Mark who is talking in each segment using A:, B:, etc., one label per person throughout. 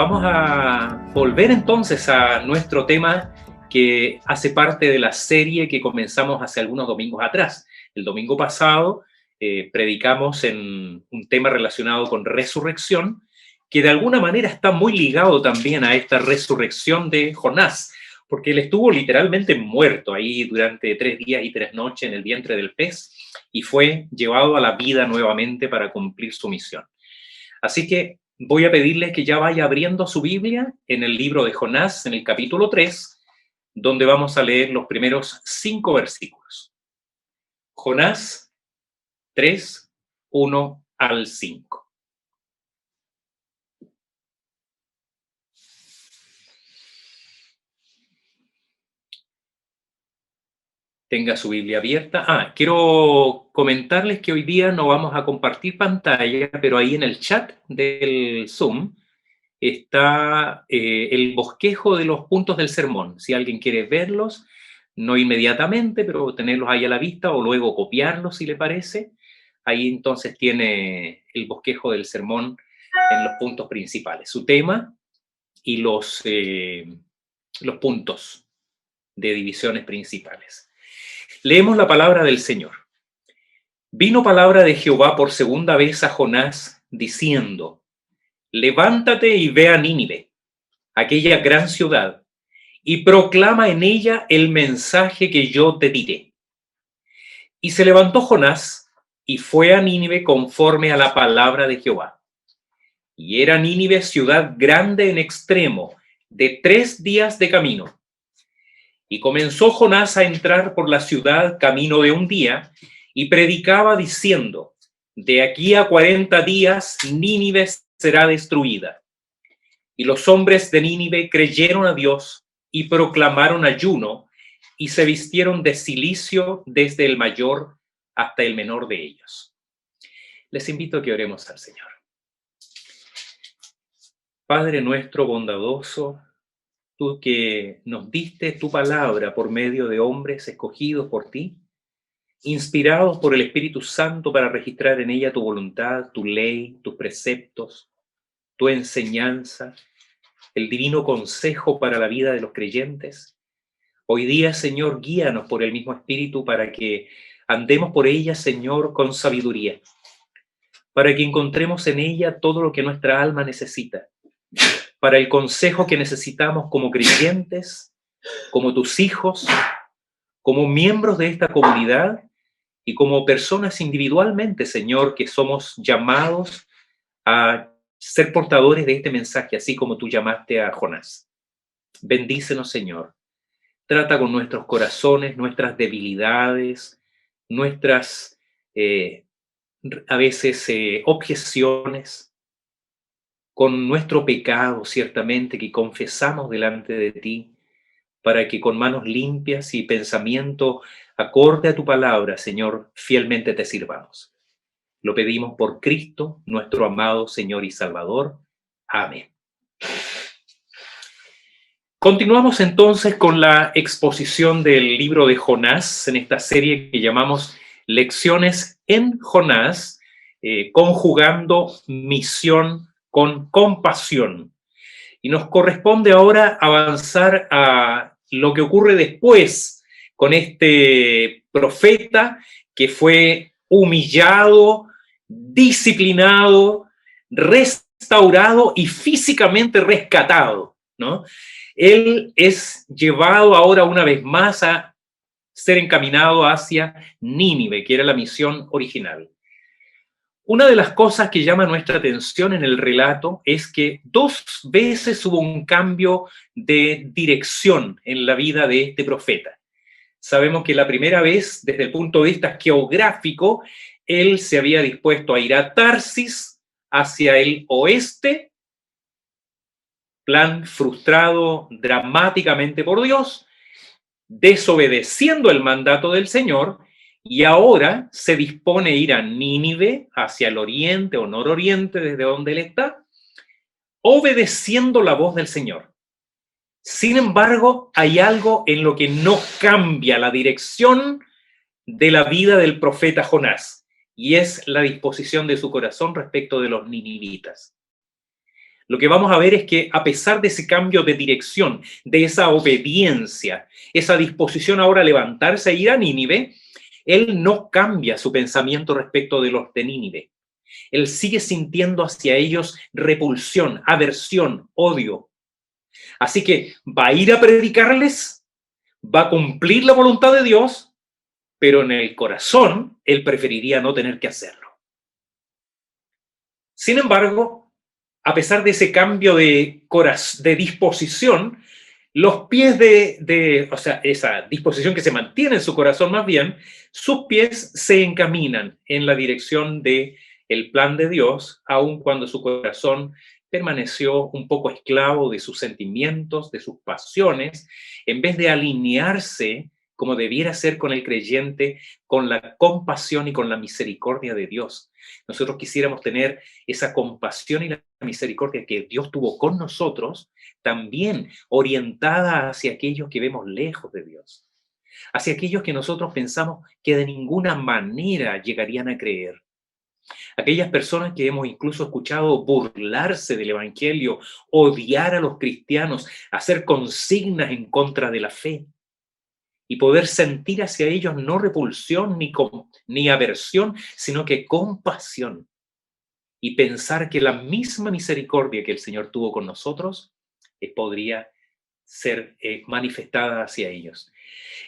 A: Vamos a volver entonces a nuestro tema que hace parte de la serie que comenzamos hace algunos domingos atrás. El domingo pasado predicamos en un tema relacionado con resurrección, que de alguna manera está muy ligado también a esta resurrección de Jonás, porque él estuvo literalmente muerto ahí durante 3 días y 3 noches en el vientre del pez y fue llevado a la vida nuevamente para cumplir su misión. Así que voy a pedirles que ya vaya abriendo su Biblia en el libro de Jonás, en el capítulo 3, donde vamos a leer los primeros 5 versículos. Jonás 3, 1 al 5. Tenga su Biblia abierta. Quiero comentarles que hoy día no vamos a compartir pantalla, pero ahí en el chat del Zoom está el bosquejo de los puntos del sermón. Si alguien quiere verlos, no inmediatamente, pero tenerlos ahí a la vista o luego copiarlos si le parece, ahí entonces tiene el bosquejo del sermón en los puntos principales, su tema y los puntos de divisiones principales. Leemos la palabra del Señor. Vino palabra de Jehová por segunda vez a Jonás, diciendo: levántate y ve a Nínive, aquella gran ciudad, y proclama en ella el mensaje que yo te diré. Y se levantó Jonás y fue a Nínive conforme a la palabra de Jehová. Y era Nínive ciudad grande en extremo, de 3 días de camino. Y comenzó Jonás a entrar por la ciudad camino de 1 día, y predicaba diciendo: de aquí a 40 días Nínive será destruida. Y los hombres de Nínive creyeron a Dios y proclamaron ayuno, y se vistieron de cilicio desde el mayor hasta el menor de ellos. Les invito a que oremos al Señor. Padre nuestro bondadoso, tú que nos diste tu palabra por medio de hombres escogidos por ti, inspirados por el Espíritu Santo para registrar en ella tu voluntad, tu ley, tus preceptos, tu enseñanza, el divino consejo para la vida de los creyentes. Hoy día, Señor, guíanos por el mismo Espíritu para que andemos por ella, Señor, con sabiduría, para que encontremos en ella todo lo que nuestra alma necesita, para el consejo que necesitamos como creyentes, como tus hijos, como miembros de esta comunidad y como personas individualmente, Señor, que somos llamados a ser portadores de este mensaje, así como tú llamaste a Jonás. Bendícenos, Señor. Trata con nuestros corazones, nuestras debilidades, nuestras, a veces, objeciones, con nuestro pecado, ciertamente, que confesamos delante de ti, para que con manos limpias y pensamiento acorde a tu palabra, Señor, fielmente te sirvamos. Lo pedimos por Cristo, nuestro amado Señor y Salvador. Amén. Continuamos entonces con la exposición del libro de Jonás, en esta serie que llamamos Lecciones en Jonás, conjugando misión con compasión. Y nos corresponde ahora avanzar a lo que ocurre después con este profeta que fue humillado, disciplinado, restaurado y físicamente rescatado, ¿no? Él es llevado ahora una vez más a ser encaminado hacia Nínive, que era la misión original. Una de las cosas que llama nuestra atención en el relato es que 2 veces hubo un cambio de dirección en la vida de este profeta. Sabemos que la primera vez, desde el punto de vista geográfico, él se había dispuesto a ir a Tarsis, hacia el oeste, plan frustrado dramáticamente por Dios, desobedeciendo el mandato del Señor, y ahora se dispone a ir a Nínive, hacia el oriente o nororiente, desde donde él está, obedeciendo la voz del Señor. Sin embargo, hay algo en lo que no cambia la dirección de la vida del profeta Jonás, y es la disposición de su corazón respecto de los ninivitas. lo que vamos a ver es que a pesar de ese cambio de dirección, de esa obediencia, esa disposición ahora a levantarse e ir a Nínive, él no cambia su pensamiento respecto de los de Nínive. Él sigue sintiendo hacia ellos repulsión, aversión, odio. Así que va a ir a predicarles, va a cumplir la voluntad de Dios, pero en el corazón él preferiría no tener que hacerlo. Sin embargo, a pesar de ese cambio de disposición, los pies o sea, esa disposición que se mantiene en su corazón más bien, sus pies se encaminan en la dirección de el plan de Dios, aun cuando su corazón permaneció un poco esclavo de sus sentimientos, de sus pasiones, en vez de alinearse como debiera ser con el creyente, con la compasión y con la misericordia de Dios. Nosotros quisiéramos tener esa compasión y la misericordia que Dios tuvo con nosotros, también orientada hacia aquellos que vemos lejos de Dios, hacia aquellos que nosotros pensamos que de ninguna manera llegarían a creer. Aquellas personas que hemos incluso escuchado burlarse del Evangelio, odiar a los cristianos, hacer consignas en contra de la fe y poder sentir hacia ellos no repulsión ni aversión, sino que compasión y pensar que la misma misericordia que el Señor tuvo con nosotros podría ser manifestada hacia ellos.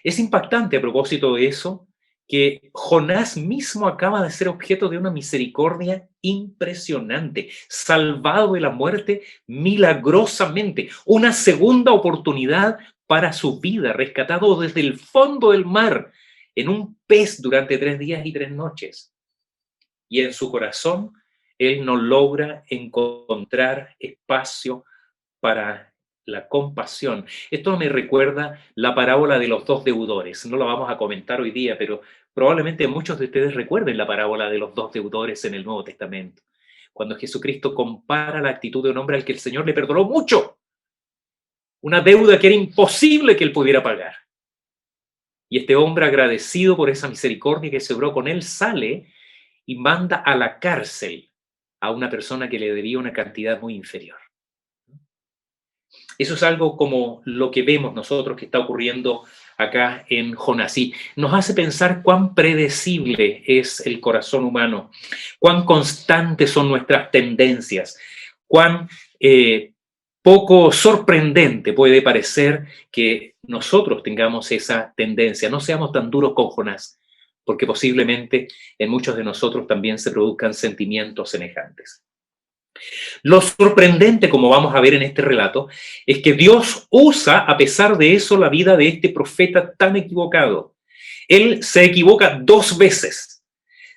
A: Es impactante a propósito de eso que Jonás mismo acaba de ser objeto de una misericordia impresionante, salvado de la muerte milagrosamente, una segunda oportunidad para su vida, rescatado desde el fondo del mar en un pez durante 3 días y 3 noches. Y en su corazón, él no logra encontrar espacio para la compasión. Esto me recuerda la parábola de los 2 deudores. No la vamos a comentar hoy día, pero probablemente muchos de ustedes recuerden la parábola de los 2 deudores en el Nuevo Testamento, cuando Jesucristo compara la actitud de un hombre al que el Señor le perdonó mucho, una deuda que era imposible que él pudiera pagar. Y este hombre, agradecido por esa misericordia que se obró con él, sale y manda a la cárcel a una persona que le debía una cantidad muy inferior. Eso es algo como lo que vemos nosotros que está ocurriendo acá en Jonás. Y nos hace pensar cuán predecible es el corazón humano, cuán constantes son nuestras tendencias, cuán poco sorprendente puede parecer que nosotros tengamos esa tendencia. No seamos tan duros con Jonás, porque posiblemente en muchos de nosotros también se produzcan sentimientos semejantes. Lo sorprendente, como vamos a ver en este relato, es que Dios usa, a pesar de eso, la vida de este profeta tan equivocado. Él se equivoca 2 veces.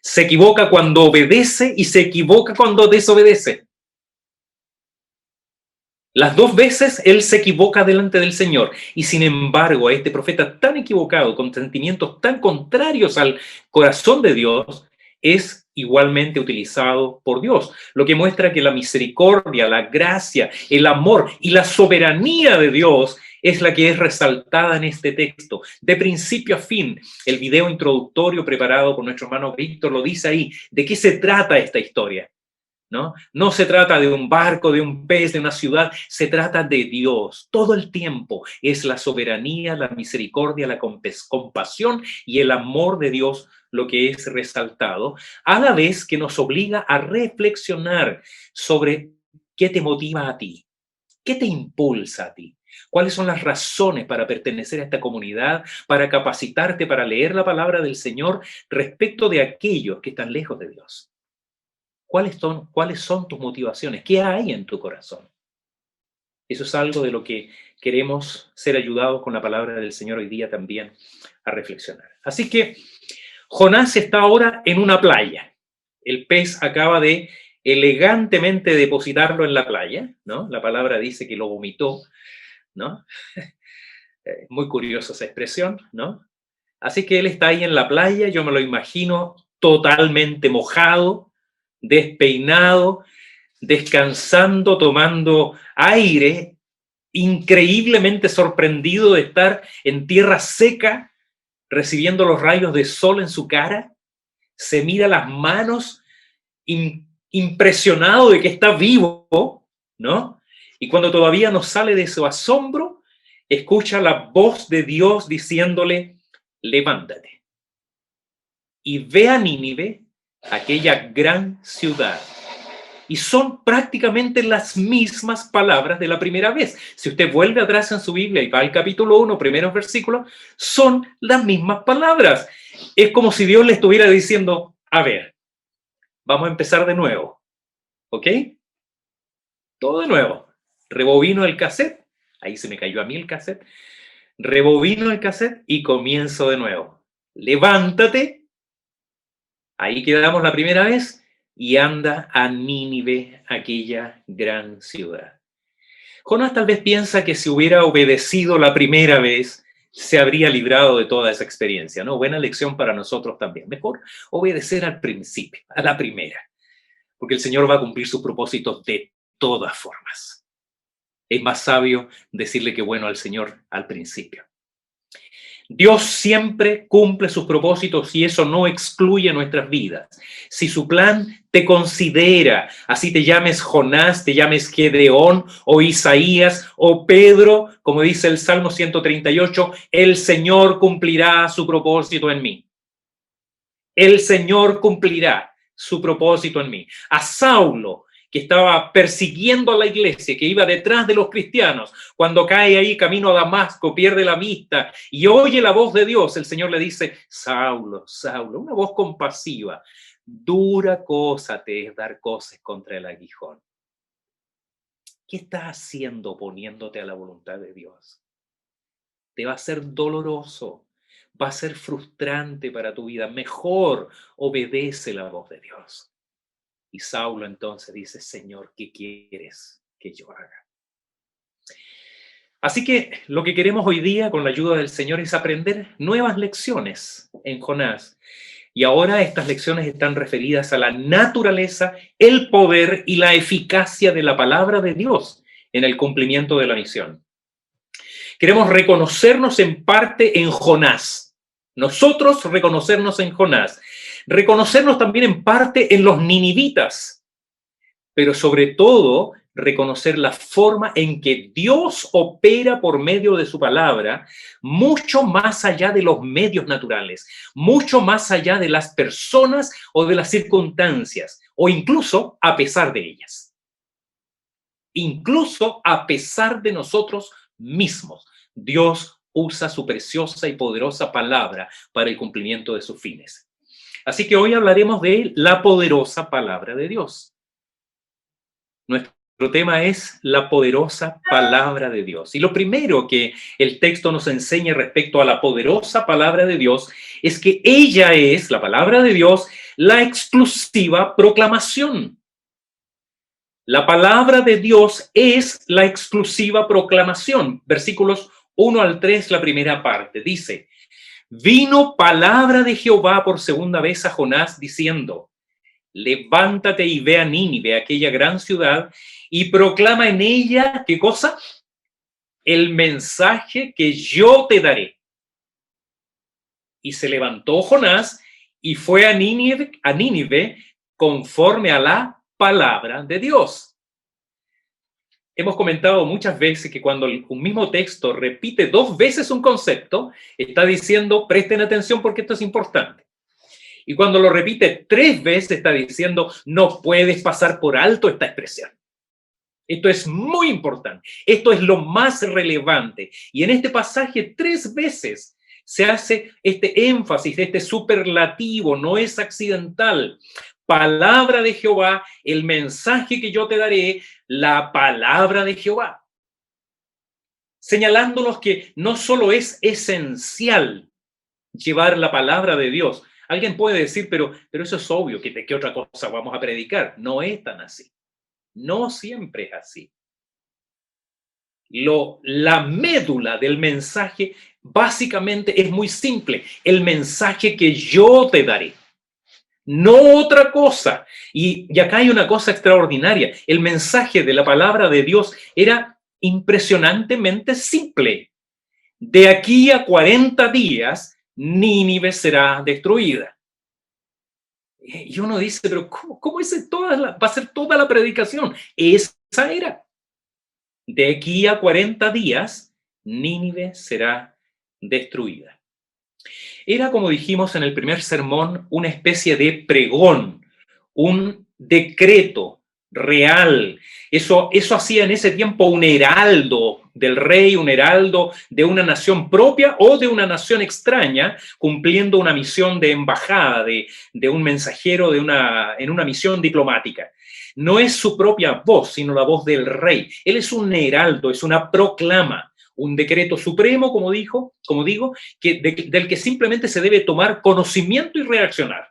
A: Se equivoca cuando obedece y se equivoca cuando desobedece. Las 2 veces él se equivoca delante del Señor. Y sin embargo, a este profeta tan equivocado, con sentimientos tan contrarios al corazón de Dios, es igualmente utilizado por Dios, lo que muestra que la misericordia, la gracia, el amor y la soberanía de Dios es la que es resaltada en este texto, de principio a fin. El video introductorio preparado por nuestro hermano Víctor lo dice ahí. ¿De qué se trata esta historia? ¿No? No se trata de un barco, de un pez, de una ciudad, se trata de Dios. Todo el tiempo es la soberanía, la misericordia, la compasión y el amor de Dios lo que es resaltado, a la vez que nos obliga a reflexionar sobre qué te motiva a ti, qué te impulsa a ti. ¿Cuáles son las razones para pertenecer a esta comunidad, para capacitarte, para leer la palabra del Señor respecto de aquellos que están lejos de Dios? ¿Cuáles son tus motivaciones? ¿Qué hay en tu corazón? Eso es algo de lo que queremos ser ayudados con la palabra del Señor hoy día también a reflexionar. Así que Jonás está ahora en una playa. El pez acaba de elegantemente depositarlo en la playa, ¿no? La palabra dice que lo vomitó, ¿no? Muy curiosa esa expresión, ¿no? Así que él está ahí en la playa, yo me lo imagino totalmente mojado, despeinado, descansando, tomando aire, increíblemente sorprendido de estar en tierra seca, recibiendo los rayos de sol en su cara, se mira las manos impresionado de que está vivo, ¿no? Y cuando todavía no sale de su asombro, escucha la voz de Dios diciéndole, levántate y ve a Nínive, aquella gran ciudad. Y son prácticamente las mismas palabras de la primera vez. Si usted vuelve atrás en su Biblia y va al capítulo 1, primeros versículos, son las mismas palabras. Es como si Dios le estuviera diciendo, a ver, vamos a empezar de nuevo, ¿ok? Todo de nuevo. Rebobino el cassette. Ahí se me cayó a mí el cassette. Rebobino el cassette y comienzo de nuevo. Levántate. Ahí quedamos la primera vez y anda a Nínive, aquella gran ciudad. Jonás tal vez piensa que si hubiera obedecido la primera vez, se habría librado de toda esa experiencia, ¿no? Buena lección para nosotros también. Mejor obedecer al principio, a la primera, porque el Señor va a cumplir sus propósitos de todas formas. Es más sabio decirle que bueno al Señor al principio. Dios siempre cumple sus propósitos y eso no excluye nuestras vidas. Si su plan te considera, así te llames Jonás, te llames Gedeón o Isaías o Pedro, como dice el Salmo 138, el Señor cumplirá su propósito en mí. El Señor cumplirá su propósito en mí. A Saulo, que estaba persiguiendo a la iglesia, que iba detrás de los cristianos, cuando cae ahí camino a Damasco, pierde la vista y oye la voz de Dios, el Señor le dice, Saulo, Saulo, una voz compasiva, dura cosa te es dar cosas contra el aguijón. ¿Qué estás haciendo poniéndote a la voluntad de Dios? Te va a ser doloroso, va a ser frustrante para tu vida. Mejor obedece la voz de Dios. Y Saulo entonces dice, Señor, ¿qué quieres que yo haga? Así que lo que queremos hoy día con la ayuda del Señor es aprender nuevas lecciones en Jonás. Y ahora estas lecciones están referidas a la naturaleza, el poder y la eficacia de la palabra de Dios en el cumplimiento de la misión. Queremos reconocernos en parte en Jonás. Nosotros reconocernos en Jonás. Reconocernos también en parte en los ninivitas. Pero sobre todo, reconocer la forma en que Dios opera por medio de su palabra, mucho más allá de los medios naturales, mucho más allá de las personas o de las circunstancias, o incluso a pesar de ellas. Incluso a pesar de nosotros mismos, Dios usa su preciosa y poderosa palabra para el cumplimiento de sus fines. Así que hoy hablaremos de la poderosa palabra de Dios. Nuestro tema es la poderosa palabra de Dios. Y lo primero que el texto nos enseña respecto a la poderosa palabra de Dios es que ella es, la palabra de Dios, la exclusiva proclamación. La palabra de Dios es la exclusiva proclamación. Versículos 1 al 3, la primera parte, dice, vino palabra de Jehová por segunda vez a Jonás diciendo, levántate y ve a Nínive, aquella gran ciudad, y proclama en ella, ¿qué cosa? El mensaje que yo te daré. Y se levantó Jonás y fue a Nínive conforme a la palabra de Dios. Hemos comentado muchas veces que cuando un mismo texto repite dos veces un concepto, está diciendo, presten atención porque esto es importante. Y cuando lo repite tres veces, está diciendo, no puedes pasar por alto esta expresión. Esto es muy importante. Esto es lo más relevante. Y en este pasaje tres veces se hace este énfasis, este superlativo, no es accidental. Palabra de Jehová, el mensaje que yo te daré, la palabra de Jehová. Señalándonos que no solo es esencial llevar la palabra de Dios. Alguien puede decir, pero eso es obvio, ¿qué otra cosa vamos a predicar? No es tan así. No siempre es así. La médula del mensaje básicamente es muy simple. El mensaje que yo te daré. No otra cosa. Y acá hay una cosa extraordinaria. El mensaje de la palabra de Dios era impresionantemente simple. De aquí a 40 días, Nínive será destruida. Y uno dice, pero ¿cómo es va a ser toda la predicación? Esa era. De aquí a 40 días, Nínive será destruida. Era, como dijimos en el primer sermón, una especie de pregón, un decreto real. Eso hacía en ese tiempo un heraldo del rey, un heraldo de una nación propia o de una nación extraña, cumpliendo una misión de embajada, de un mensajero en una misión diplomática. No es su propia voz, sino la voz del rey. Él es un heraldo, es una proclama, un decreto supremo, como digo, del que simplemente se debe tomar conocimiento y reaccionar.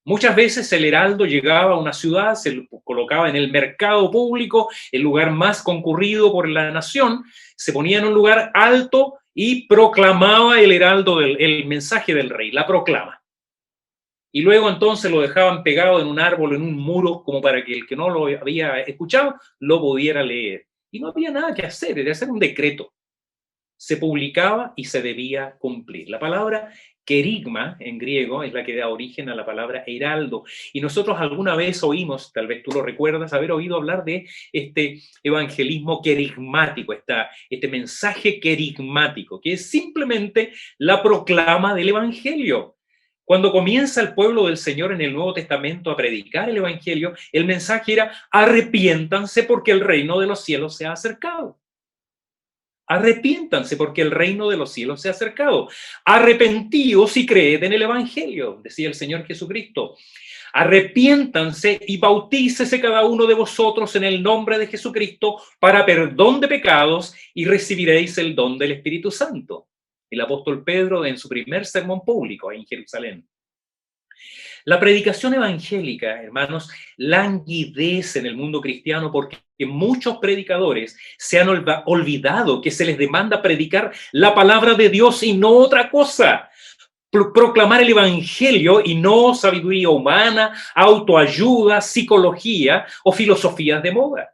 A: Muchas veces el heraldo llegaba a una ciudad, se lo colocaba en el mercado público, el lugar más concurrido por la nación, se ponía en un lugar alto y proclamaba el heraldo el mensaje del rey, la proclama. Y luego entonces lo dejaban pegado en un árbol, en un muro, como para que el que no lo había escuchado lo pudiera leer. Y no había nada que hacer, era hacer un decreto. Se publicaba y se debía cumplir. La palabra querigma en griego es la que da origen a la palabra heraldo. Y nosotros alguna vez oímos, tal vez tú lo recuerdas, haber oído hablar de este evangelismo querigmático, este mensaje querigmático, que es simplemente la proclama del evangelio. Cuando comienza el pueblo del Señor en el Nuevo Testamento a predicar el evangelio, el mensaje era: arrepiéntanse porque el reino de los cielos se ha acercado. Arrepiéntanse porque el reino de los cielos se ha acercado. Arrepentíos y creed en el evangelio, decía el Señor Jesucristo. Arrepiéntanse y bautícese cada uno de vosotros en el nombre de Jesucristo para perdón de pecados y recibiréis el don del Espíritu Santo. El apóstol Pedro en su primer sermón público en Jerusalén. La predicación evangélica, hermanos, languidece en el mundo cristiano porque muchos predicadores se han olvidado que se les demanda predicar la palabra de Dios y no otra cosa. Proclamar el evangelio y no sabiduría humana, autoayuda, psicología o filosofías de moda.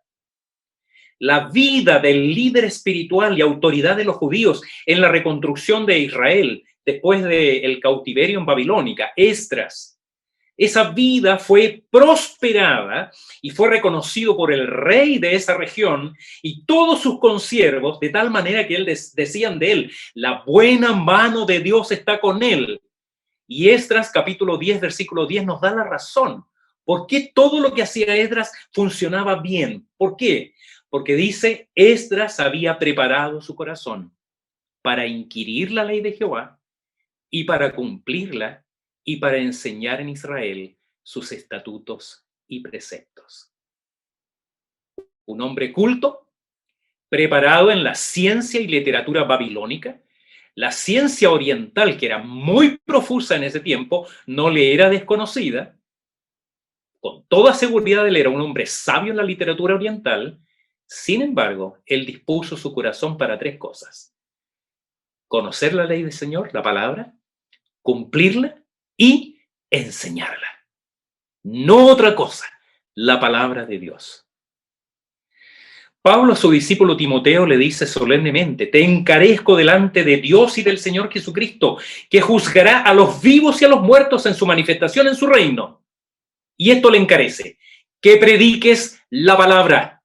A: La vida del líder espiritual y autoridad de los judíos en la reconstrucción de Israel después del cautiverio en Babilónica, Esdras. Esa vida fue prosperada y fue reconocido por el rey de esa región y todos sus consiervos, de tal manera que decían de él: la buena mano de Dios está con él. Y Esdras, capítulo 10, versículo 10, nos da la razón. ¿Por qué todo lo que hacía Esdras funcionaba bien? ¿Por qué? Porque dice: Esdras había preparado su corazón para inquirir la ley de Jehová y para cumplirla y para enseñar en Israel sus estatutos y preceptos. Un hombre culto, preparado en la ciencia y literatura babilónica. La ciencia oriental, que era muy profusa en ese tiempo, no le era desconocida. Con toda seguridad él era un hombre sabio en la literatura oriental. Sin embargo, él dispuso su corazón para tres cosas: conocer la ley del Señor, la palabra, cumplirla y enseñarla. No otra cosa, la palabra de Dios. Pablo a su discípulo Timoteo le dice solemnemente: te encarezco delante de Dios y del Señor Jesucristo, que juzgará a los vivos y a los muertos en su manifestación en su reino. Y esto le encarece: que prediques la palabra,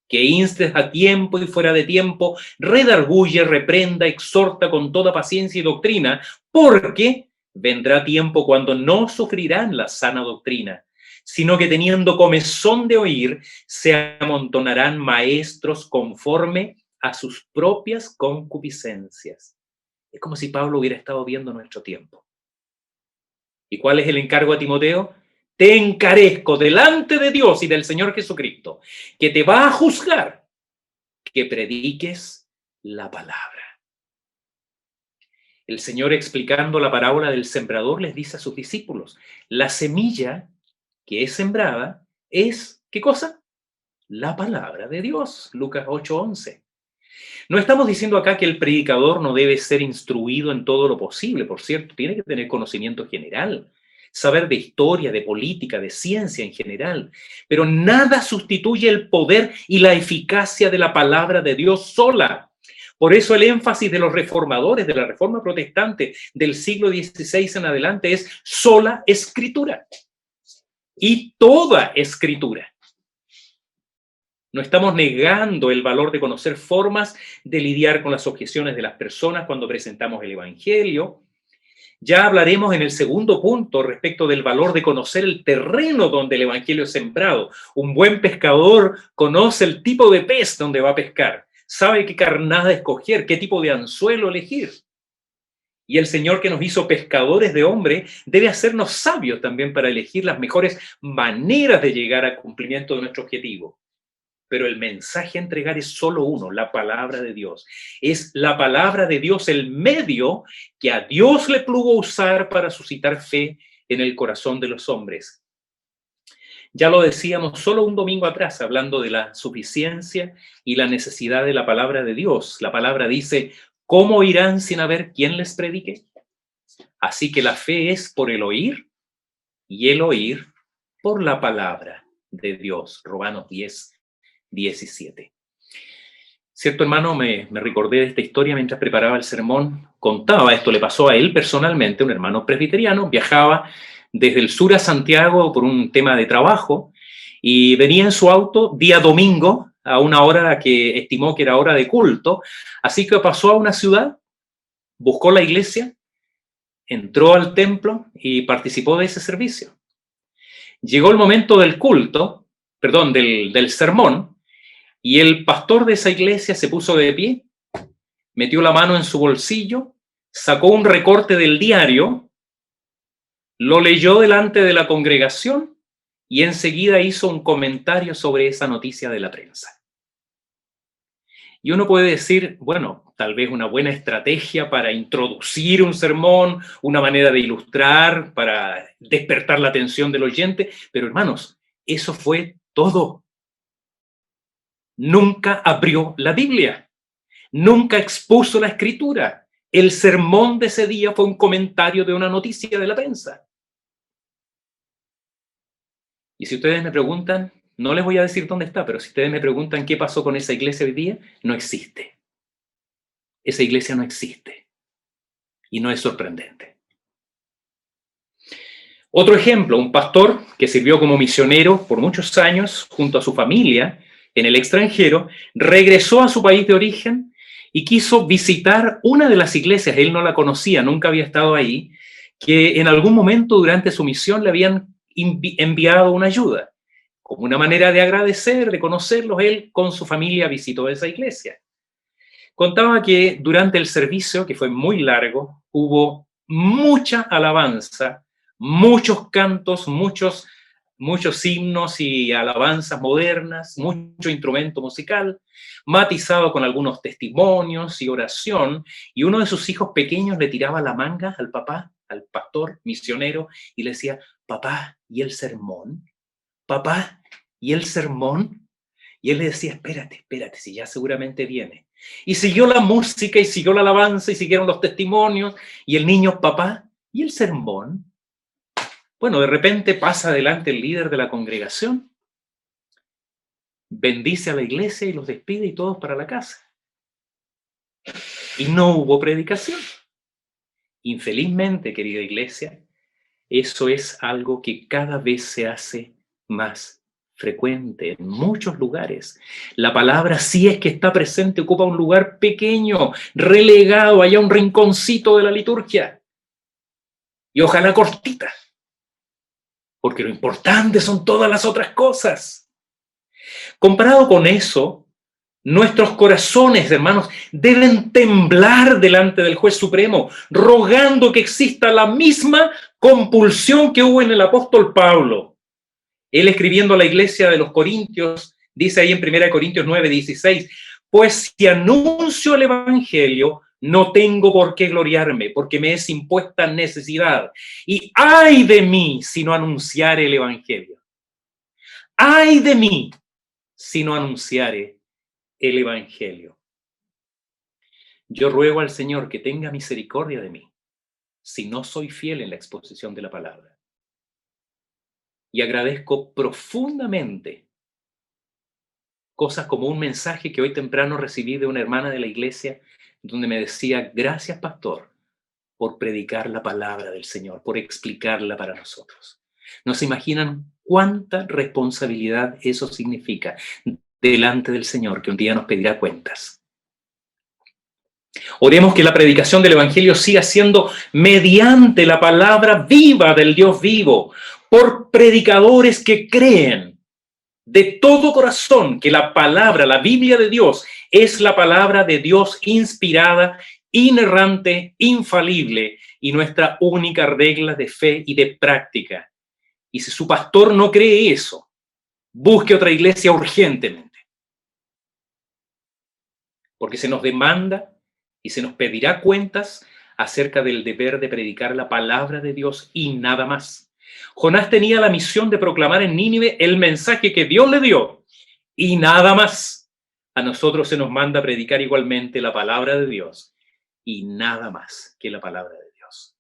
A: que instes a tiempo y fuera de tiempo, redarguye, reprenda, exhorta con toda paciencia y doctrina, porque vendrá tiempo cuando no sufrirán la sana doctrina, sino que teniendo comezón de oír, se amontonarán maestros conforme a sus propias concupiscencias. Es como si Pablo hubiera estado viendo nuestro tiempo. ¿Y cuál es el encargo a Timoteo? Te encarezco delante de Dios y del Señor Jesucristo, que te va a juzgar, que prediques la palabra. El Señor, explicando la parábola del sembrador, les dice a sus discípulos: la semilla que es sembrada es, ¿qué cosa? La palabra de Dios. Lucas 8:11. No estamos diciendo acá que el predicador no debe ser instruido en todo lo posible, por cierto, tiene que tener conocimiento general, saber de historia, de política, de ciencia en general, pero nada sustituye el poder y la eficacia de la palabra de Dios sola. Por eso el énfasis de los reformadores de la Reforma Protestante del siglo XVI en adelante es sola escritura y toda escritura. No estamos negando el valor de conocer formas de lidiar con las objeciones de las personas cuando presentamos el Evangelio. Ya hablaremos en el segundo punto respecto del valor de conocer el terreno donde el Evangelio es sembrado. Un buen pescador conoce el tipo de pez donde va a pescar, sabe qué carnada escoger, qué tipo de anzuelo elegir. Y el Señor, que nos hizo pescadores de hombre, debe hacernos sabios también para elegir las mejores maneras de llegar al cumplimiento de nuestro objetivo. Pero el mensaje a entregar es solo uno, la palabra de Dios. Es la palabra de Dios el medio que a Dios le plugo usar para suscitar fe en el corazón de los hombres. Ya lo decíamos solo un domingo atrás, hablando de la suficiencia y la necesidad de la palabra de Dios. La palabra dice, ¿cómo irán sin haber quien les predique? Así que la fe es por el oír y el oír por la palabra de Dios. Romanos 10:17. Cierto hermano, me recordé de esta historia mientras preparaba el sermón. Contaba, esto le pasó a él personalmente, un hermano presbiteriano, viajaba desde el sur a Santiago por un tema de trabajo y venía en su auto día domingo a una hora que estimó que era hora de culto, así que pasó a una ciudad, buscó la iglesia, entró al templo y participó de ese servicio. Llegó el momento del culto, perdón, del sermón, y el pastor de esa iglesia se puso de pie, metió la mano en su bolsillo, sacó un recorte del diario, lo leyó delante de la congregación y enseguida hizo un comentario sobre esa noticia de la prensa. Y uno puede decir, bueno, tal vez una buena estrategia para introducir un sermón, una manera de ilustrar, para despertar la atención del oyente, pero hermanos, eso fue todo. Nunca abrió la Biblia, nunca expuso la escritura. El sermón de ese día fue un comentario de una noticia de la prensa. Y si ustedes me preguntan, no les voy a decir dónde está, pero si ustedes me preguntan qué pasó con esa iglesia hoy día, no existe. Esa iglesia no existe. Y no es sorprendente. Otro ejemplo, un pastor que sirvió como misionero por muchos años junto a su familia en el extranjero, regresó a su país de origen y quiso visitar una de las iglesias, él no la conocía, nunca había estado ahí, que en algún momento durante su misión le habían enviado una ayuda. Como una manera de agradecer, de conocerlos, él con su familia visitó esa iglesia. Contaba que durante el servicio, que fue muy largo, hubo mucha alabanza, muchos cantos, muchos himnos y alabanzas modernas, mucho instrumento musical, matizado con algunos testimonios y oración, y uno de sus hijos pequeños le tiraba la manga al papá, al pastor misionero, y le decía, papá, ¿y el sermón? Papá, ¿y el sermón? Y él le decía, espérate, si ya seguramente viene. Y siguió la música, y siguió la alabanza, y siguieron los testimonios, y el niño, papá, ¿y el sermón? Bueno, de repente pasa adelante el líder de la congregación, bendice a la iglesia y los despide y todos para la casa. Y no hubo predicación. Infelizmente, querida iglesia, eso es algo que cada vez se hace más frecuente en muchos lugares. La palabra, si es que está presente, ocupa un lugar pequeño, relegado, allá un rinconcito de la liturgia. Y ojalá cortita, porque lo importante son todas las otras cosas. Comparado con eso, nuestros corazones, hermanos, deben temblar delante del juez supremo, rogando que exista la misma compulsión que hubo en el apóstol Pablo. Él escribiendo a la iglesia de los Corintios, dice ahí en 1 Corintios 9:16, pues si anuncio el evangelio, no tengo por qué gloriarme, porque me es impuesta necesidad. Y ay de mí si no anunciare el evangelio. Ay de mí si no anunciare el evangelio. Yo ruego al Señor que tenga misericordia de mí, si no soy fiel en la exposición de la palabra. Y agradezco profundamente cosas como un mensaje que hoy temprano recibí de una hermana de la iglesia, donde me decía, gracias pastor, por predicar la palabra del Señor, por explicarla para nosotros. No se imaginan cuánta responsabilidad eso significa. delante del Señor, que un día nos pedirá cuentas. Oremos que la predicación del Evangelio siga siendo mediante la palabra viva del Dios vivo, por predicadores que creen de todo corazón que la palabra, la Biblia de Dios, es la palabra de Dios inspirada, inerrante, infalible y nuestra única regla de fe y de práctica. Y si su pastor no cree eso, busque otra iglesia urgentemente, porque se nos demanda y se nos pedirá cuentas acerca del deber de predicar la palabra de Dios y nada más. Jonás tenía la misión de proclamar en Nínive el mensaje que Dios le dio y nada más. A nosotros se nos manda predicar igualmente la palabra de Dios y nada más que la palabra de Dios.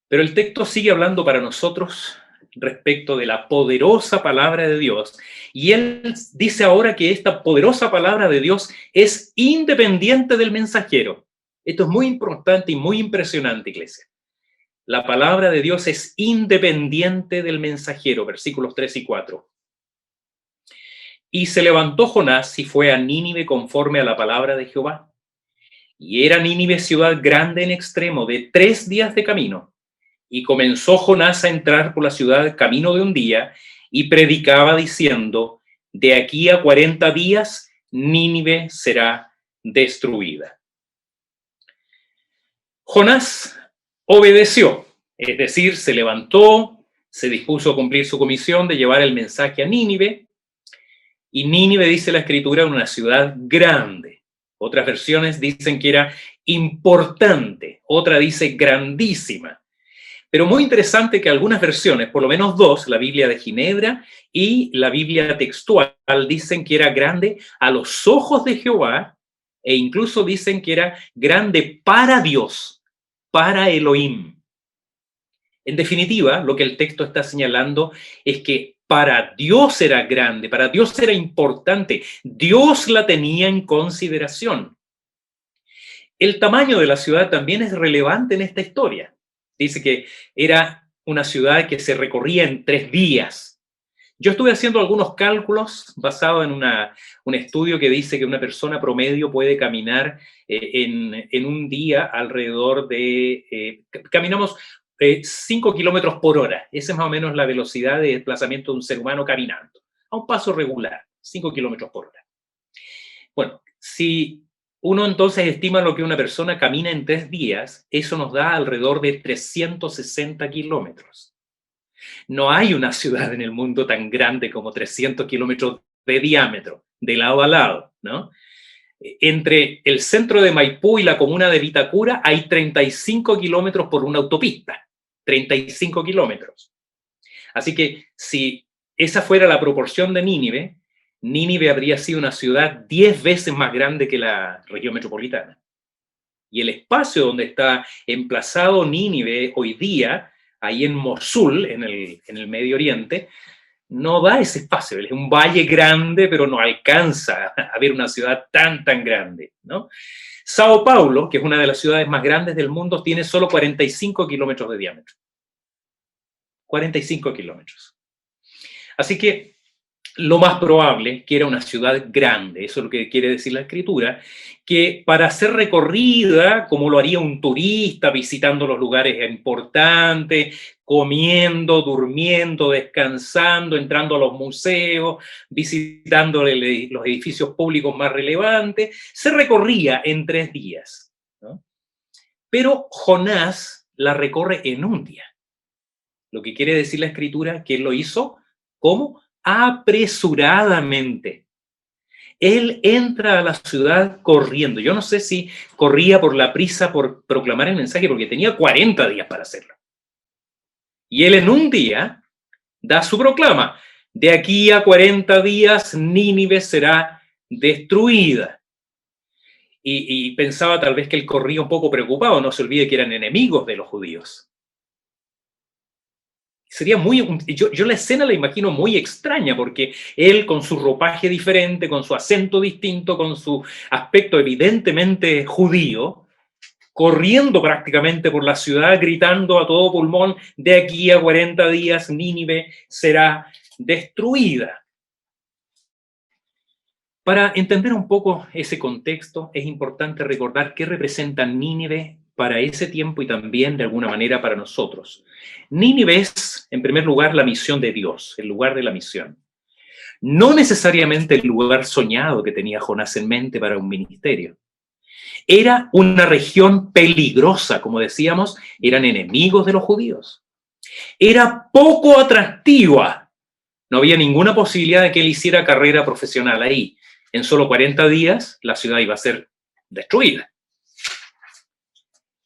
A: Pero el texto sigue hablando para nosotros respecto de la poderosa palabra de Dios. Y él dice ahora que esta poderosa palabra de Dios es independiente del mensajero. Esto es muy importante y muy impresionante, iglesia. La palabra de Dios es independiente del mensajero, versículos 3 y 4. Y se levantó Jonás y fue a Nínive conforme a la palabra de Jehová. Y era Nínive ciudad grande en extremo, de 3 días de camino. Y comenzó Jonás a entrar por la ciudad camino de un día y predicaba diciendo, de aquí a 40 días Nínive será destruida. Jonás obedeció, es decir, se levantó, se dispuso a cumplir su comisión de llevar el mensaje a Nínive, y Nínive, dice la Escritura, una ciudad grande. Otras versiones dicen que era importante, otra dice grandísima. Pero muy interesante que algunas versiones, por lo menos 2, la Biblia de Ginebra y la Biblia textual, dicen que era grande a los ojos de Jehová e incluso dicen que era grande para Dios, para Elohim. En definitiva, lo que el texto está señalando es que para Dios era grande, para Dios era importante, Dios la tenía en consideración. El tamaño de la ciudad también es relevante en esta historia. Dice que era una ciudad que se recorría en 3 días. Yo estuve haciendo algunos cálculos basados en un estudio que dice que una persona promedio puede caminar en un día alrededor de, caminamos 5 kilómetros por hora. Esa es más o menos la velocidad de desplazamiento de un ser humano caminando, a un paso regular, 5 kilómetros por hora. Bueno, si uno entonces estima lo que una persona camina en 3 días, eso nos da alrededor de 360 kilómetros. No hay una ciudad en el mundo tan grande como 300 kilómetros de diámetro, de lado a lado, ¿no? Entre el centro de Maipú y la comuna de Vitacura hay 35 kilómetros por una autopista, 35 kilómetros. Así que si esa fuera la proporción de Nínive, Nínive habría sido una ciudad 10 veces más grande que la región metropolitana. Y el espacio donde está emplazado Nínive hoy día, ahí en Mosul, en el Medio Oriente, no da ese espacio. Es un valle grande, pero no alcanza a ver una ciudad tan grande, ¿no? Sao Paulo, que es una de las ciudades más grandes del mundo, tiene solo 45 kilómetros de diámetro. 45 kilómetros. Así que lo más probable que era una ciudad grande, eso es lo que quiere decir la Escritura, que para ser recorrida, como lo haría un turista, visitando los lugares importantes, comiendo, durmiendo, descansando, entrando a los museos, visitando los edificios públicos más relevantes, se recorría en 3 días, ¿no? Pero Jonás la recorre en un día. Lo que quiere decir la Escritura, que él lo hizo, ¿cómo? Apresuradamente. Él entra a la ciudad corriendo. Yo no sé si corría por la prisa por proclamar el mensaje, porque tenía 40 días para hacerlo. Y él en un día da su proclama. De aquí a 40 días Nínive será destruida. Y pensaba tal vez que él corría un poco preocupado. No se olvide que eran enemigos de los judíos. Sería yo la escena la imagino muy extraña, porque él con su ropaje diferente, con su acento distinto, con su aspecto evidentemente judío, corriendo prácticamente por la ciudad, gritando a todo pulmón, de aquí a 40 días Nínive será destruida. Para entender un poco ese contexto, es importante recordar qué representa Nínive para ese tiempo y también de alguna manera para nosotros. Nínive es, en primer lugar, la misión de Dios, el lugar de la misión. No necesariamente el lugar soñado que tenía Jonás en mente para un ministerio. Era una región peligrosa, como decíamos, eran enemigos de los judíos. Era poco atractiva. No había ninguna posibilidad de que él hiciera carrera profesional ahí. En solo 40 días la ciudad iba a ser destruida.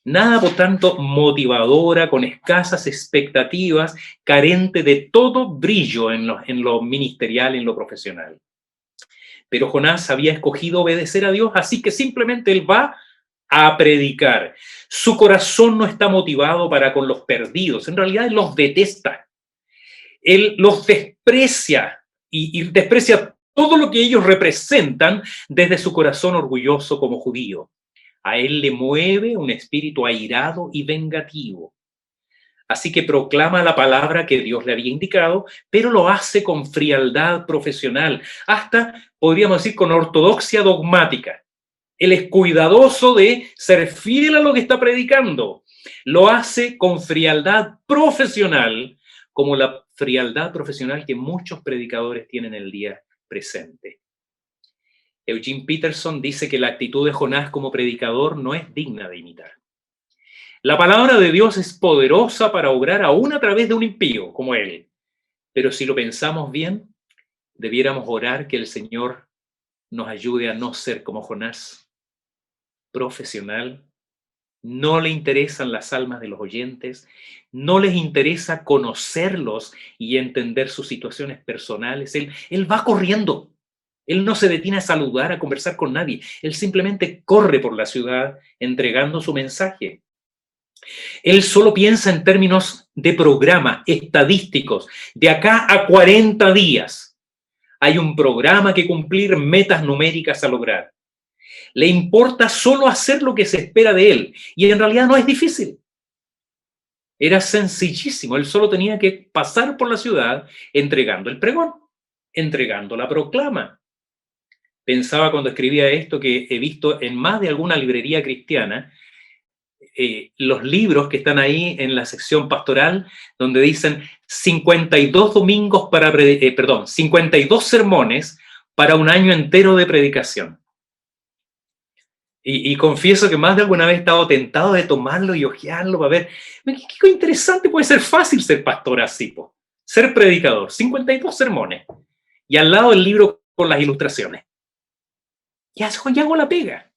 A: Nada, por tanto, motivadora, con escasas expectativas, carente de todo brillo en lo ministerial, en lo profesional. Pero Jonás había escogido obedecer a Dios, así que simplemente él va a predicar. Su corazón no está motivado para con los perdidos, en realidad él los detesta. Él los desprecia y desprecia todo lo que ellos representan desde su corazón orgulloso como judío. A él le mueve un espíritu airado y vengativo. Así que proclama la palabra que Dios le había indicado, pero lo hace con frialdad profesional, hasta, podríamos decir, con ortodoxia dogmática. Él es cuidadoso de ser fiel a lo que está predicando. Lo hace con frialdad profesional, como la frialdad profesional que muchos predicadores tienen el día presente. Eugene Peterson dice que la actitud de Jonás como predicador no es digna de imitar. La palabra de Dios es poderosa para obrar aún a través de un impío como él. Pero si lo pensamos bien, debiéramos orar que el Señor nos ayude a no ser como Jonás, profesional. No le interesan las almas de los oyentes, no les interesa conocerlos y entender sus situaciones personales. Él va corriendo. Él no se detiene a saludar, a conversar con nadie. Él simplemente corre por la ciudad entregando su mensaje. Él solo piensa en términos de programa, estadísticos. De acá a 40 días hay un programa que cumplir, metas numéricas a lograr. Le importa solo hacer lo que se espera de él. Y en realidad no es difícil. Era sencillísimo. Él solo tenía que pasar por la ciudad entregando el pregón, entregando la proclama. Pensaba cuando escribía esto que he visto en más de alguna librería cristiana los libros que están ahí en la sección pastoral, donde dicen 52 domingos 52 sermones para un año entero de predicación. Y confieso que más de alguna vez he estado tentado de tomarlo y hojearlo para ver, qué interesante puede ser, fácil ser pastor así, ser predicador, 52 sermones, y al lado el libro con las ilustraciones. Ya hago la pega.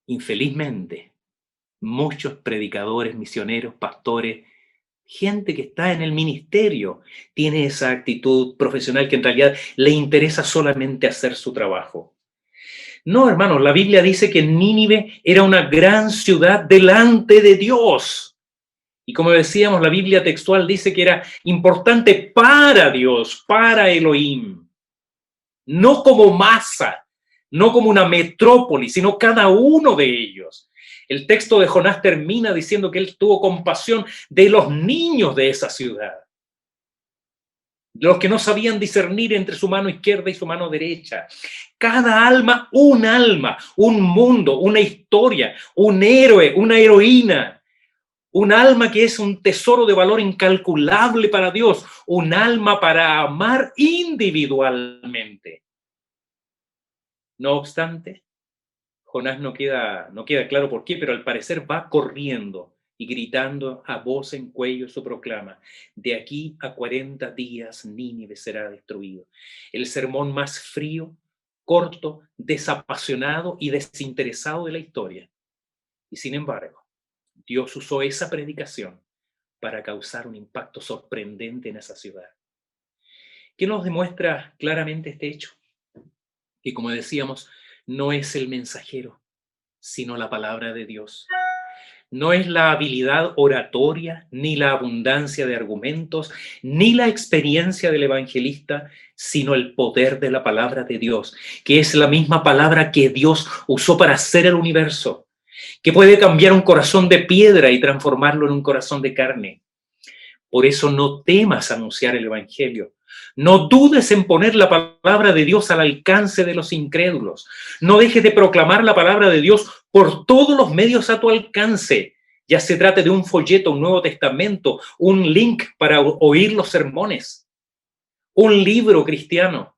A: Infelizmente, muchos predicadores, misioneros, pastores, gente que está en el ministerio, tiene esa actitud profesional que en realidad le interesa solamente hacer su trabajo. No, hermanos, la Biblia dice que Nínive era una gran ciudad delante de Dios. Y como decíamos, la Biblia textual dice que era importante para Dios, para Elohim. No como masa, no como una metrópoli, sino cada uno de ellos. El texto de Jonás termina diciendo que él tuvo compasión de los niños de esa ciudad, de los que no sabían discernir entre su mano izquierda y su mano derecha. Cada alma, un mundo, una historia, un héroe, una heroína. Un alma que es un tesoro de valor incalculable para Dios, un alma para amar individualmente. No obstante, Jonás no queda claro por qué, pero al parecer va corriendo y gritando a voz en cuello su proclama: de aquí a 40 días Nínive será destruido. El sermón más frío, corto, desapasionado y desinteresado de la historia. Y sin embargo, Dios usó esa predicación para causar un impacto sorprendente en esa ciudad. ¿Qué nos demuestra claramente este hecho? Que, como decíamos, no es el mensajero, sino la palabra de Dios. No es la habilidad oratoria, ni la abundancia de argumentos, ni la experiencia del evangelista, sino el poder de la palabra de Dios, que es la misma palabra que Dios usó para hacer el universo, que puede cambiar un corazón de piedra y transformarlo en un corazón de carne. Por eso no temas anunciar el evangelio, No dudes en poner la palabra de Dios al alcance de los incrédulos. No dejes de proclamar la palabra de Dios por todos los medios a tu alcance. Ya se trate de un folleto, un Nuevo Testamento, un link para oír los sermones, un libro cristiano.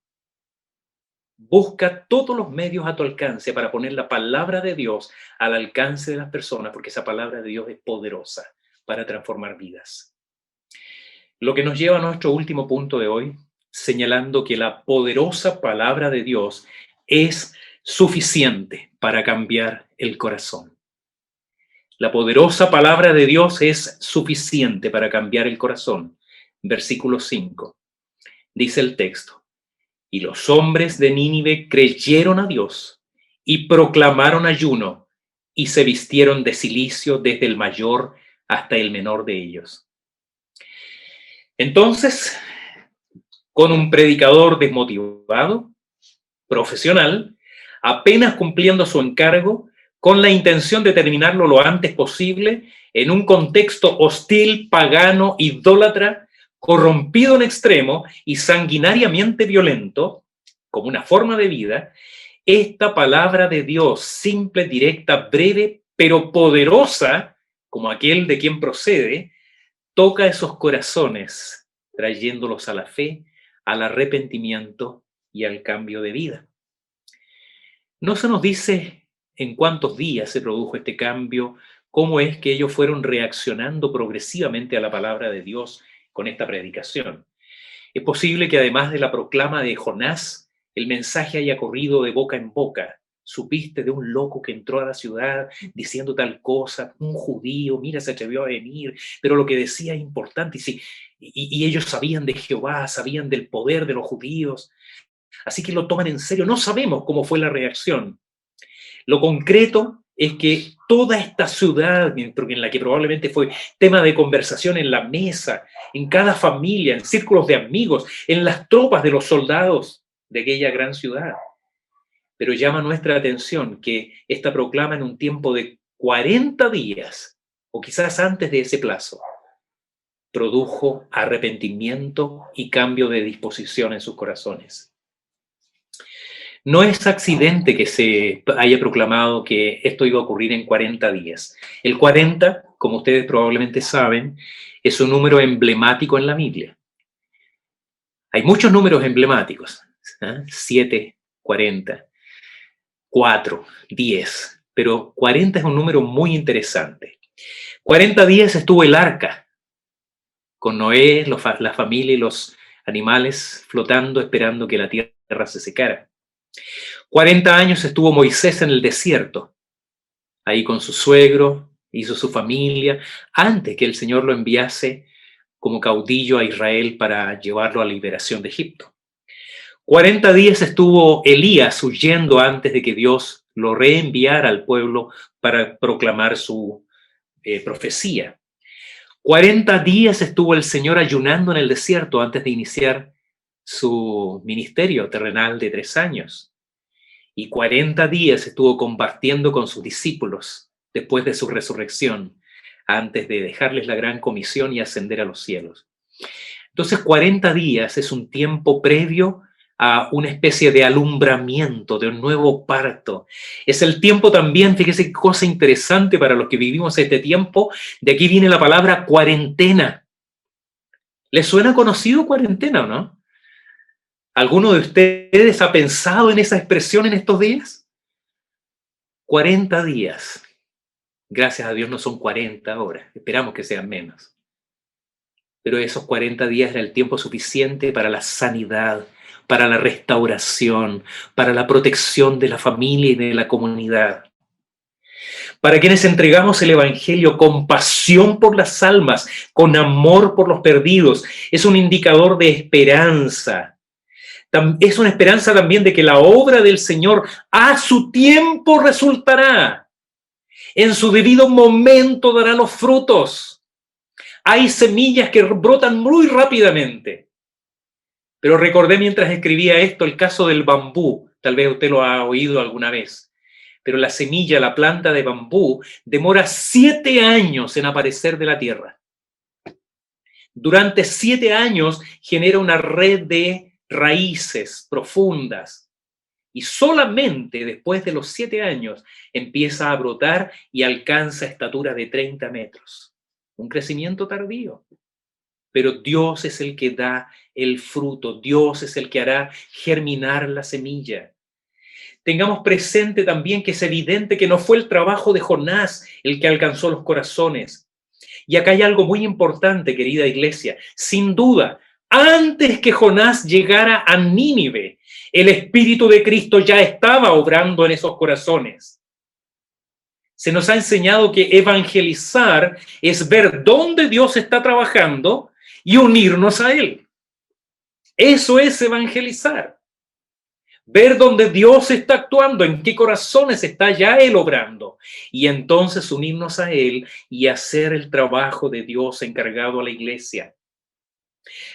A: Busca todos los medios a tu alcance para poner la palabra de Dios al alcance de las personas, porque esa palabra de Dios es poderosa para transformar vidas. Lo que nos lleva a nuestro último punto de hoy, señalando que la poderosa palabra de Dios es suficiente para cambiar el corazón. La poderosa palabra de Dios es suficiente para cambiar el corazón. Versículo 5. Dice el texto: y los hombres de Nínive creyeron a Dios y proclamaron ayuno y se vistieron de cilicio desde el mayor hasta el menor de ellos. Entonces, con un predicador desmotivado, profesional, apenas cumpliendo su encargo, con la intención de terminarlo lo antes posible, en un contexto hostil, pagano, idólatra, corrompido en extremo y sanguinariamente violento, como una forma de vida, esta palabra de Dios, simple, directa, breve, pero poderosa, como aquel de quien procede, toca esos corazones, trayéndolos a la fe, al arrepentimiento y al cambio de vida. No se nos dice en cuántos días se produjo este cambio, cómo es que ellos fueron reaccionando progresivamente a la palabra de Dios con esta predicación. Es posible que además de la proclama de Jonás, el mensaje haya corrido de boca en boca. Supiste de un loco que entró a la ciudad diciendo tal cosa, un judío, mira, se atrevió a venir, pero lo que decía es importante. Y ellos sabían de Jehová, sabían del poder de los judíos, así que lo toman en serio. No sabemos cómo fue la reacción. Lo concreto es que toda esta ciudad, en la que probablemente fue tema de conversación en la mesa, en cada familia, en círculos de amigos, en las tropas de los soldados de aquella gran ciudad. Pero llama nuestra atención que esta proclama en un tiempo de 40 días, o quizás antes de ese plazo, produjo arrepentimiento y cambio de disposición en sus corazones. No es accidente que se haya proclamado que esto iba a ocurrir en 40 días. El 40, como ustedes probablemente saben, es un número emblemático en la Biblia. Hay muchos números emblemáticos, 7, 40, 4, 10, pero 40 es un número muy interesante. 40 días estuvo el arca, con Noé, la familia y los animales flotando, esperando que la tierra se secara. 40 años estuvo Moisés en el desierto, ahí con su suegro, hizo su familia, antes que el Señor lo enviase como caudillo a Israel para llevarlo a la liberación de Egipto. 40 días estuvo Elías huyendo antes de que Dios lo reenviara al pueblo para proclamar su profecía. 40 días estuvo el Señor ayunando en el desierto antes de iniciar su ministerio terrenal de 3 años. Y 40 días estuvo compartiendo con sus discípulos después de su resurrección, antes de dejarles la gran comisión y ascender a los cielos. Entonces, 40 días es un tiempo previo a una especie de alumbramiento, de un nuevo parto. Es el tiempo también, fíjese qué cosa interesante para los que vivimos este tiempo, de aquí viene la palabra cuarentena. ¿Les suena conocido cuarentena o no? ¿Alguno de ustedes ha pensado en esa expresión en estos días? 40 días. Gracias a Dios no son 40 horas, esperamos que sean menos. Pero esos 40 días era el tiempo suficiente para la sanidad, para la restauración, para la protección de la familia y de la comunidad. Para quienes entregamos el Evangelio con pasión por las almas, con amor por los perdidos, es un indicador de esperanza. Es una esperanza también de que la obra del Señor a su tiempo resultará. En su debido momento dará los frutos. Hay semillas que brotan muy rápidamente. Pero recordé mientras escribía esto el caso del bambú. Tal vez usted lo ha oído alguna vez. Pero la semilla, la planta de bambú, demora 7 años en aparecer de la tierra. Durante 7 años genera una red de raíces profundas y solamente después de los 7 años empieza a brotar y alcanza estatura de 30 metros. Un crecimiento tardío. Pero Dios es el que da el fruto, Dios es el que hará germinar la semilla. Tengamos presente también que es evidente que no fue el trabajo de Jonás el que alcanzó los corazones. Y acá hay algo muy importante, querida iglesia. Sin duda, antes que Jonás llegara a Nínive, el Espíritu de Cristo ya estaba obrando en esos corazones. Se nos ha enseñado que evangelizar es ver dónde Dios está trabajando y unirnos a Él. Eso es evangelizar. Ver dónde Dios está actuando, en qué corazones está ya Él obrando. Y entonces unirnos a Él y hacer el trabajo de Dios encargado a la iglesia.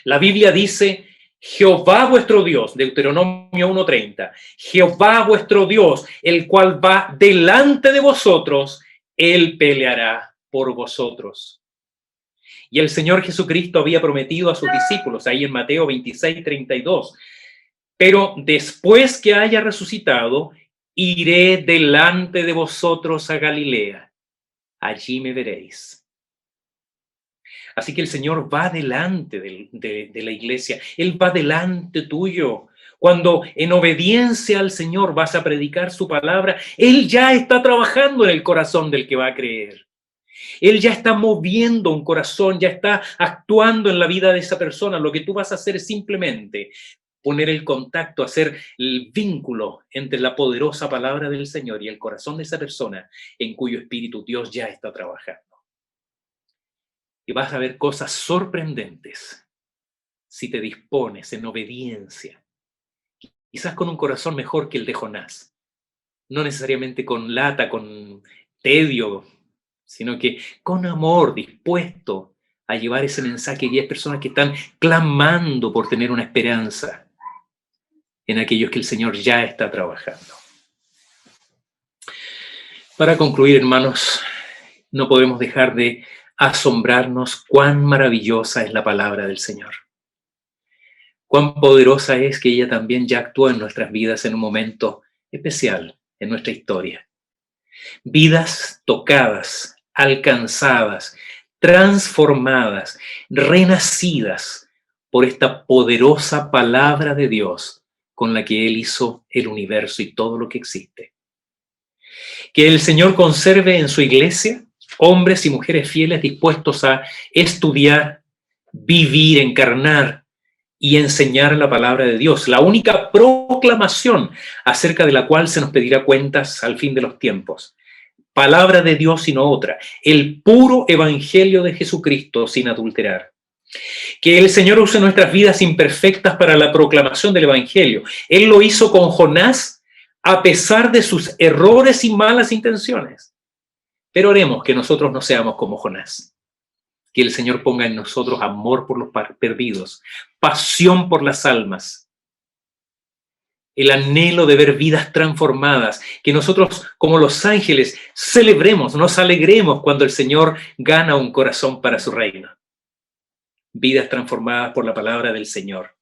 A: La Biblia dice, Jehová vuestro Dios, Deuteronomio 1:30, Jehová vuestro Dios, el cual va delante de vosotros, Él peleará por vosotros. Y el Señor Jesucristo había prometido a sus discípulos, ahí en Mateo 26:32, pero después que haya resucitado, iré delante de vosotros a Galilea. Allí me veréis. Así que el Señor va delante de la iglesia. Él va delante tuyo. Cuando en obediencia al Señor vas a predicar su palabra, Él ya está trabajando en el corazón del que va a creer. Él ya está moviendo un corazón, ya está actuando en la vida de esa persona. Lo que tú vas a hacer es simplemente poner el contacto, hacer el vínculo entre la poderosa palabra del Señor y el corazón de esa persona en cuyo espíritu Dios ya está trabajando. Y vas a ver cosas sorprendentes si te dispones en obediencia, quizás con un corazón mejor que el de Jonás, no necesariamente con lata, con tedio, sino que con amor, dispuesto a llevar ese mensaje a 10 personas que están clamando por tener una esperanza en aquellos que el Señor ya está trabajando. Para concluir, hermanos, no podemos dejar de asombrarnos cuán maravillosa es la palabra del Señor. Cuán poderosa es que ella también ya actúa en nuestras vidas en un momento especial en nuestra historia. Vidas tocadas, alcanzadas, transformadas, renacidas por esta poderosa palabra de Dios con la que Él hizo el universo y todo lo que existe. Que el Señor conserve en su iglesia hombres y mujeres fieles dispuestos a estudiar, vivir, encarnar y enseñar la palabra de Dios, la única proclamación acerca de la cual se nos pedirá cuentas al fin de los tiempos. Palabra de Dios y no otra, el puro evangelio de Jesucristo sin adulterar. Que el Señor use nuestras vidas imperfectas para la proclamación del evangelio. Él lo hizo con Jonás a pesar de sus errores y malas intenciones. Pero oremos que nosotros no seamos como Jonás. Que el Señor ponga en nosotros amor por los perdidos, pasión por las almas, el anhelo de ver vidas transformadas, que nosotros como los ángeles celebremos, nos alegremos cuando el Señor gana un corazón para su reino. Vidas transformadas por la palabra del Señor.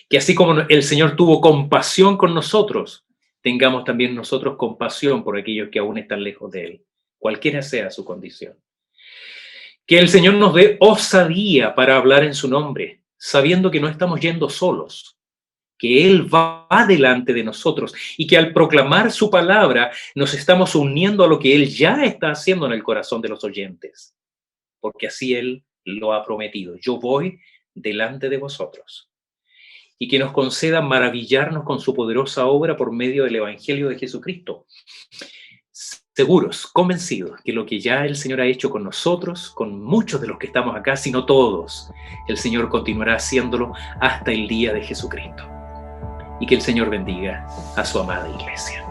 A: Que así como el Señor tuvo compasión con nosotros, tengamos también nosotros compasión por aquellos que aún están lejos de Él, cualquiera sea su condición. Que el Señor nos dé osadía para hablar en su nombre, sabiendo que no estamos yendo solos, que Él va delante de nosotros y que al proclamar su palabra nos estamos uniendo a lo que Él ya está haciendo en el corazón de los oyentes, porque así Él lo ha prometido. Yo voy delante de vosotros. Y que nos conceda maravillarnos con su poderosa obra por medio del Evangelio de Jesucristo. Seguros, convencidos que lo que ya el Señor ha hecho con nosotros, con muchos de los que estamos acá, sino todos, el Señor continuará haciéndolo hasta el día de Jesucristo. Y que el Señor bendiga a su amada iglesia.